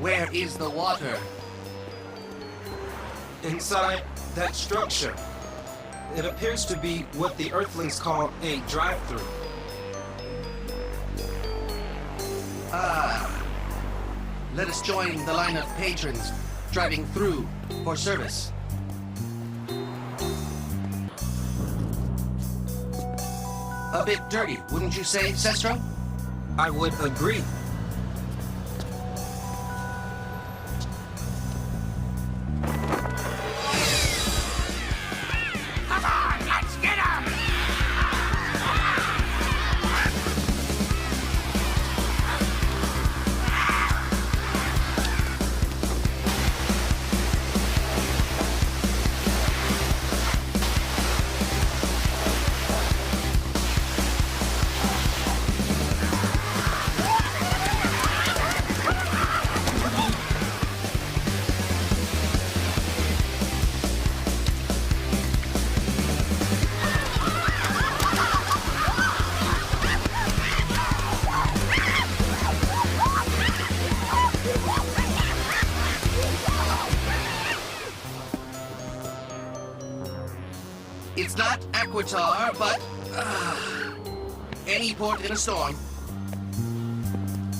Where is the water? Inside that structure. It appears to be what the Earthlings call a drive-through. Ah. Let us join the line of patrons driving through for service. A bit dirty, wouldn't you say, Sestro? I would agree. Come on, let's get him! It's not Aquitar, but any port in a storm.